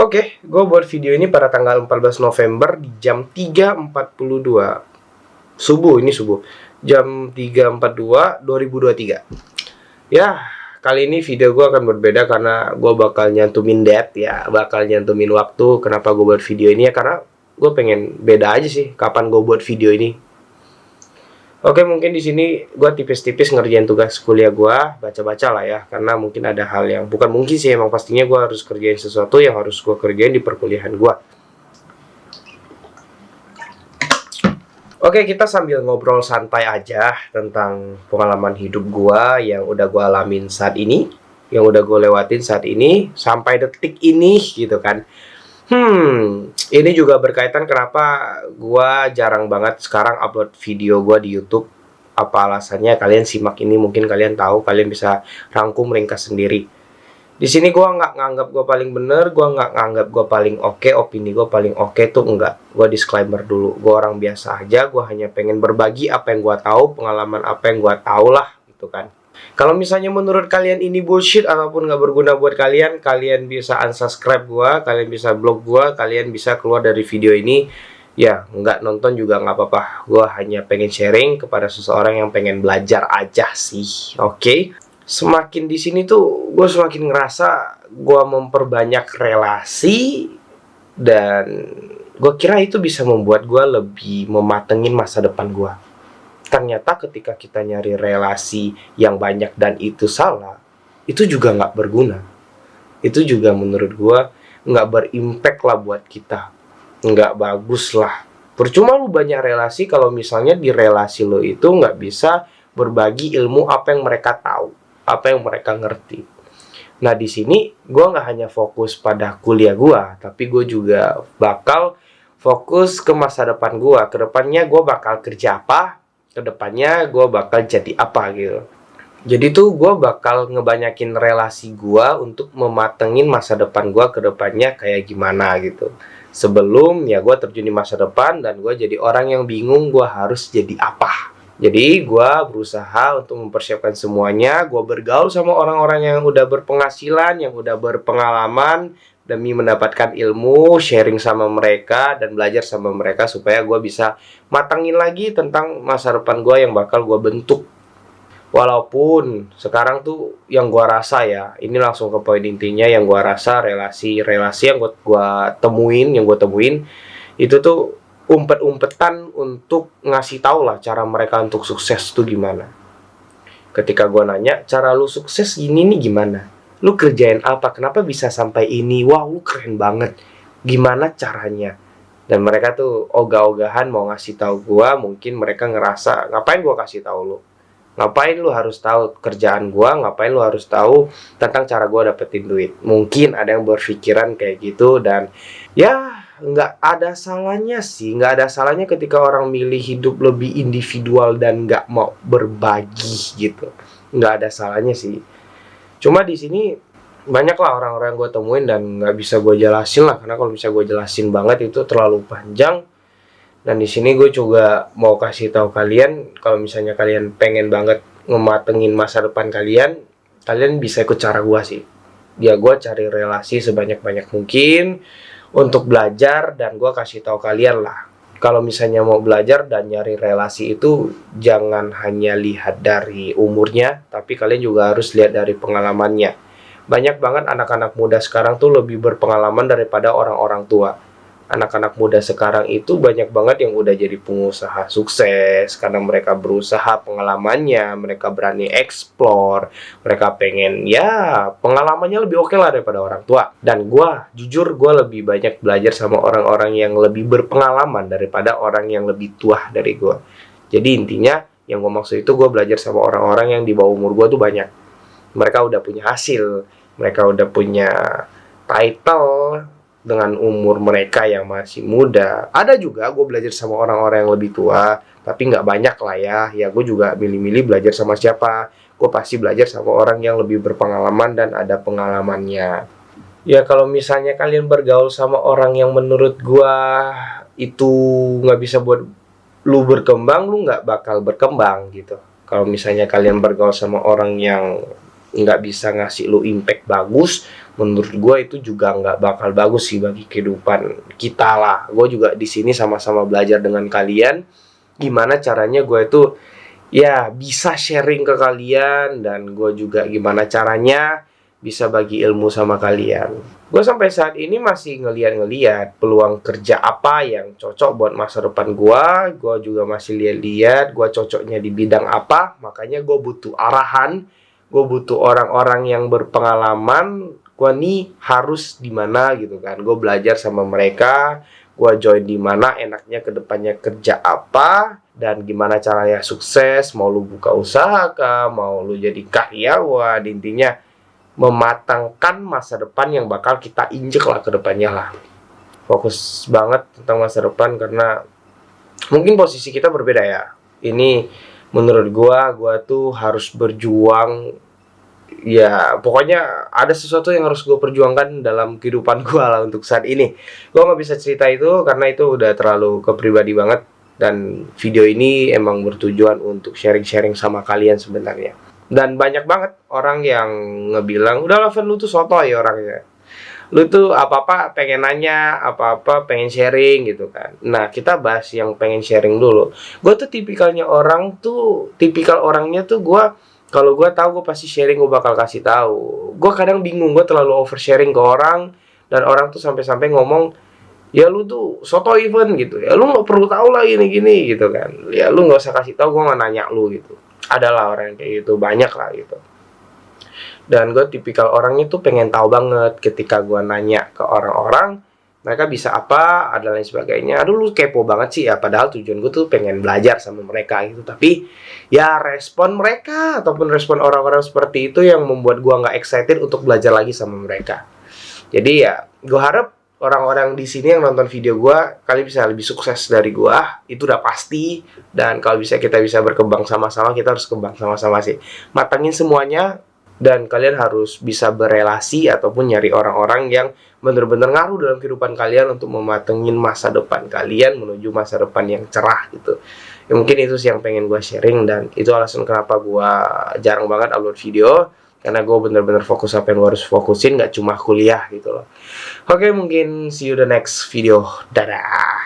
Oke, gue buat video ini pada tanggal 14 November di jam 3.42 subuh, ini subuh. Jam 3.42 2023. Ya, kali ini video gue akan berbeda karena gue bakal nyantumin date ya, bakal nyantumin waktu. Kenapa gue buat video ini ya? Karena gue pengen beda aja sih kapan gue buat video ini. Oke, mungkin di sini gue tipis-tipis ngerjain tugas kuliah gue, baca-baca lah ya, karena mungkin ada hal yang bukan mungkin sih, emang pastinya gue harus kerjain sesuatu yang harus gue kerjain di perkuliahan gue. Oke, kita sambil ngobrol santai aja tentang pengalaman hidup gue yang udah gue alamin saat ini, yang udah gue lewatin saat ini sampai detik ini gitu kan. Ini juga berkaitan kenapa gua jarang banget sekarang upload video gua di YouTube. Apa alasannya? Kalian simak ini, mungkin kalian tahu, kalian bisa rangkum ringkas sendiri. Di sini gua nggak nganggap gua paling bener, gua nggak nganggap gua paling oke, opini gua paling oke tuh enggak. Gua disclaimer dulu, gua orang biasa aja, gua hanya pengen berbagi apa yang gua tahu, pengalaman apa yang gua tahu lah, gitu kan. Kalau misalnya menurut kalian ini bullshit ataupun nggak berguna buat kalian, kalian bisa unsubscribe gua, kalian bisa blog gua, kalian bisa keluar dari video ini. Ya, nggak nonton juga nggak apa-apa. Gua hanya pengen sharing kepada seseorang yang pengen belajar aja sih, oke? Semakin di sini tuh, gue semakin ngerasa gua memperbanyak relasi dan gue kira itu bisa membuat gua lebih mematengin masa depan gua. Ternyata ketika kita nyari relasi yang banyak dan itu salah, itu juga nggak berguna. Itu juga menurut gua nggak berimpact lah buat kita. Nggak bagus lah. Percuma lu banyak relasi kalau misalnya di relasi lo itu nggak bisa berbagi ilmu apa yang mereka tahu, apa yang mereka ngerti. Nah, di sini gua nggak hanya fokus pada kuliah gua, tapi gue juga bakal fokus ke masa depan gua. Kedepannya gue bakal kerja apa, kedepannya gue bakal jadi apa gitu. Jadi tuh gue bakal ngebanyakin relasi gue untuk mematengin masa depan gue kedepannya kayak gimana gitu. Sebelum ya gue terjun di masa depan dan gue jadi orang yang bingung gue harus jadi apa. Jadi gue berusaha untuk mempersiapkan semuanya. Gue bergaul sama orang-orang yang udah berpenghasilan, yang udah berpengalaman, demi mendapatkan ilmu, sharing sama mereka, dan belajar sama mereka supaya gue bisa matangin lagi tentang masa depan gue yang bakal gue bentuk. Walaupun sekarang tuh yang gue rasa ya, ini langsung ke poin intinya, yang gue rasa relasi-relasi yang gue temuin itu tuh umpet-umpetan untuk ngasih tau lah cara mereka untuk sukses tuh gimana. Ketika gue nanya, cara lu sukses ini nih gimana? Lu kerjain apa? Kenapa bisa sampai ini? Wah, lu keren banget. Gimana caranya? Dan mereka tuh ogah-ogahan mau ngasih tahu gua, mungkin mereka ngerasa, ngapain gua kasih tahu lu? Ngapain lu harus tahu kerjaan gua? Ngapain lu harus tahu tentang cara gua dapetin duit? Mungkin ada yang berpikiran kayak gitu dan ya nggak ada salahnya sih, nggak ada salahnya ketika orang milih hidup lebih individual dan nggak mau berbagi gitu. Nggak ada salahnya sih. Cuma di sini banyaklah orang-orang gue temuin dan nggak bisa gue jelasin lah, karena kalau bisa gue jelasin banget itu terlalu panjang. Dan di sini gue juga mau kasih tahu kalian, kalau misalnya kalian pengen banget ngematengin masa depan kalian, kalian bisa ikut cara gue sih. Ya, gue cari relasi sebanyak-banyak mungkin untuk belajar, dan gue kasih tahu kalian lah, kalau misalnya mau belajar dan nyari relasi itu jangan hanya lihat dari umurnya, tapi kalian juga harus lihat dari pengalamannya. Banyak banget anak-anak muda sekarang tuh lebih berpengalaman daripada orang-orang tua. Anak-anak muda sekarang itu banyak banget yang udah jadi pengusaha sukses karena mereka berusaha, pengalamannya, mereka berani explore, mereka pengen ya pengalamannya lebih oke lah daripada orang tua. Dan jujur gue lebih banyak belajar sama orang-orang yang lebih berpengalaman daripada orang yang lebih tua dari gue. Jadi intinya yang gue maksud itu, gue belajar sama orang-orang yang di bawah umur gue tuh banyak. Mereka udah punya hasil, mereka udah punya title dengan umur mereka yang masih muda. Ada juga gue belajar sama orang-orang yang lebih tua, tapi nggak banyak lah ya. Ya gue juga milih-milih belajar sama siapa. Gue pasti belajar sama orang yang lebih berpengalaman dan ada pengalamannya. Ya kalau misalnya kalian bergaul sama orang yang menurut gue itu nggak bisa buat lu berkembang, lu nggak bakal berkembang gitu. Kalau misalnya kalian bergaul sama orang yang nggak bisa ngasih lu impact bagus, menurut gue itu juga nggak bakal bagus sih bagi kehidupan kita lah. Gue juga di sini sama-sama belajar dengan kalian gimana caranya gue itu ya bisa sharing ke kalian, dan gue juga gimana caranya bisa bagi ilmu sama kalian. Gue sampai saat ini masih ngeliat-ngeliat peluang kerja apa yang cocok buat masa depan gue. Gue juga masih lihat-lihat gue cocoknya di bidang apa. Makanya gue butuh arahan, gue butuh orang-orang yang berpengalaman. Gue nih harus di mana gitu kan. Gue belajar sama mereka, gue join di mana, enaknya ke depannya kerja apa, dan gimana caranya sukses. Mau lu buka usaha kah, mau lu jadi karyawan, intinya mematangkan masa depan yang bakal kita injek lah ke depannya lah. Fokus banget tentang masa depan, karena mungkin posisi kita berbeda ya. Ini menurut gua tuh harus berjuang. Ya pokoknya ada sesuatu yang harus gue perjuangkan dalam kehidupan gue lah untuk saat ini. Gue nggak bisa cerita itu karena itu udah terlalu kepribadi banget, dan video ini emang bertujuan untuk sharing-sharing sama kalian sebenarnya. Dan banyak banget orang yang ngebilang, udah lah Fen, lu tuh sotoy orangnya, lu tuh apa-apa pengen nanya, apa-apa pengen sharing gitu kan. Nah kita bahas yang pengen sharing dulu. Gue tuh tipikal orangnya tuh gue, kalau gue tahu gue pasti sharing, gue bakal kasih tahu. Gue kadang bingung, gue terlalu oversharing ke orang, dan orang tuh sampai-sampai ngomong, ya lu tuh soto event gitu, ya lu nggak perlu tahu lah ini gini gitu kan, ya lu nggak usah kasih tahu, gue nggak nanya lu gitu. Adalah orang yang kayak gitu, banyak lah gitu. Dan gue tipikal orangnya tuh pengen tahu banget. Ketika gue nanya ke orang-orang, mereka bisa apa, ada lain sebagainya. Aduh lu kepo banget sih ya, padahal tujuan gue tuh pengen belajar sama mereka gitu. Tapi ya respon mereka ataupun respon orang-orang seperti itu yang membuat gue nggak excited untuk belajar lagi sama mereka. Jadi ya gue harap orang-orang di sini yang nonton video gue, kalian bisa lebih sukses dari gue, itu udah pasti. Dan kalau bisa kita bisa berkembang sama-sama, kita harus kembang sama-sama sih. Matangin semuanya, dan kalian harus bisa berelasi ataupun nyari orang-orang yang benar-benar ngaruh dalam kehidupan kalian untuk mematengin masa depan kalian menuju masa depan yang cerah gitu. Ya mungkin itu sih yang pengen gue sharing, dan itu alasan kenapa gue jarang banget upload video, karena gue bener-bener fokus apa yang gue harus fokusin, gak cuma kuliah gitu loh. Oke, mungkin see you the next video. Dadah.